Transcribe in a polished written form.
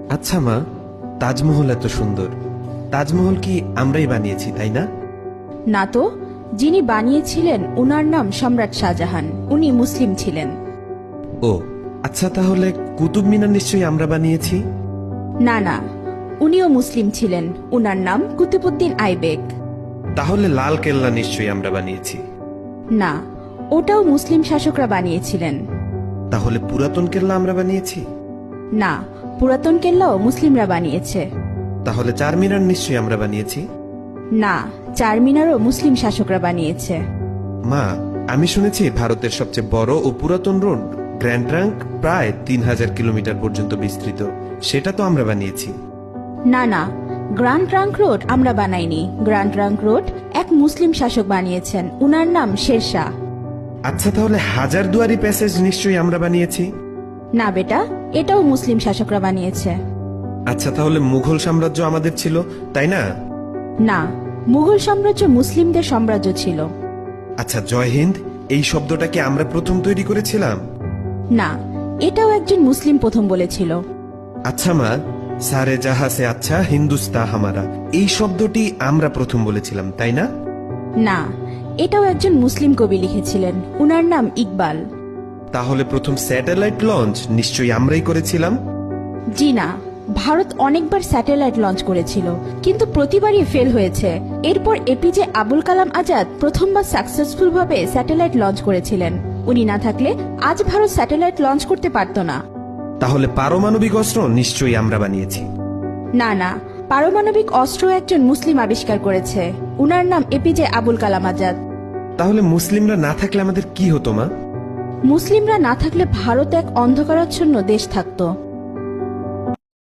আচ্ছা মা, তাজমহল এত সুন্দর, তাজমহল কি আমরাই বানিয়েছি তাই না? না তো, যিনি বানিয়েছিলেন উনার নাম সম্রাট শাহজাহান, উনি মুসলিম ছিলেন। ও আচ্ছা, তাহলে কুতুব মিনার নিশ্চয়ই আমরা বানিয়েছি। না না, উনিও মুসলিম ছিলেন, উনার নাম কুতুবউদ্দিন আইবেক। তাহলে লাল কেল্লা নিশ্চয়ই আমরা বানিয়েছি। না, ওটাও মুসলিম শাসকরা বানিয়েছিলেন। তাহলে পুরাতন কেল্লা আমরা বানিয়েছি। না, পুরাতন কেল্লাও মুসলিমরা বানিয়েছে। তাহলে চারমিনার নিশ্চয়ই আমরা বানিয়েছি। না, চারমিনারও মুসলিম শাসকরা বানিয়েছে। মা, আমি শুনেছি ভারতের সবচেয়ে বড় ও পুরাতন রোড গ্র্যান্ড ট্রাঙ্ক প্রায় 3000 কিলোমিটার পর্যন্ত বিস্তৃত, সেটা তো আমরা বানিয়েছি। না না, গ্র্যান্ড ট্রাঙ্ক রোড আমরা বানাইনি। গ্র্যান্ড ট্রাঙ্ক রোড এক মুসলিম শাসক বানিয়েছেন, উনার নাম শেরশাহ। আচ্ছা, তাহলে হাজারদুয়ারি প্যাসেজ নিশ্চয়ই আমরা বানিয়েছি। না বেটা, এটাও মুসলিম শাসকরা বানিয়েছে। আচ্ছা, তাহলে মুঘল সাম্রাজ্য আমাদের ছিল তাই না? না, মুঘল সাম্রাজ্য মুসলিমদের সাম্রাজ্য ছিল। আচ্ছা, জয় হিন্দ এই শব্দটা কি আমরা প্রথম তৈরি করেছিলাম? না, এটাও একজন মুসলিম প্রথম বলেছিল। আচ্ছা মা, সারে জাহা সে আচ্ছা হিন্দুস্তা হামারা এই শব্দটি আমরা প্রথম বলেছিলাম তাই না? না, এটাও একজন মুসলিম কবি লিখেছিলেন, উনার নাম ইকবাল। তাহলে প্রথম স্যাটেলাইট লঞ্চ নিশ্চয়ই আমরাই করেছিলাম। জি না, ভারত অনেকবার স্যাটেলাইট লঞ্চ করেছিল, কিন্তু প্রতিবারই ফেল হয়েছে। এরপর এপিজে আবুল কালাম আজাদ প্রথমবার সাকসেসফুল ভাবে স্যাটেলাইট লঞ্চ করেছিলেন। উনি না থাকলে আজ ভারত স্যাটেলাইট লঞ্চ করতে পারত না। তাহলে পারমাণবিক অস্ত্র নিশ্চয়ই আমরা বানিয়েছি। না না, পারমাণবিক অস্ত্র একজন মুসলিম আবিষ্কার করেছে, উনার নাম এপিজে আবুল কালাম আজাদ। তাহলে মুসলিমরা না থাকলে আমাদের কি হতো মা? মুসলিমরা না থাকলে ভারত এক অন্ধকারাচ্ছন্ন দেশ থাকতো।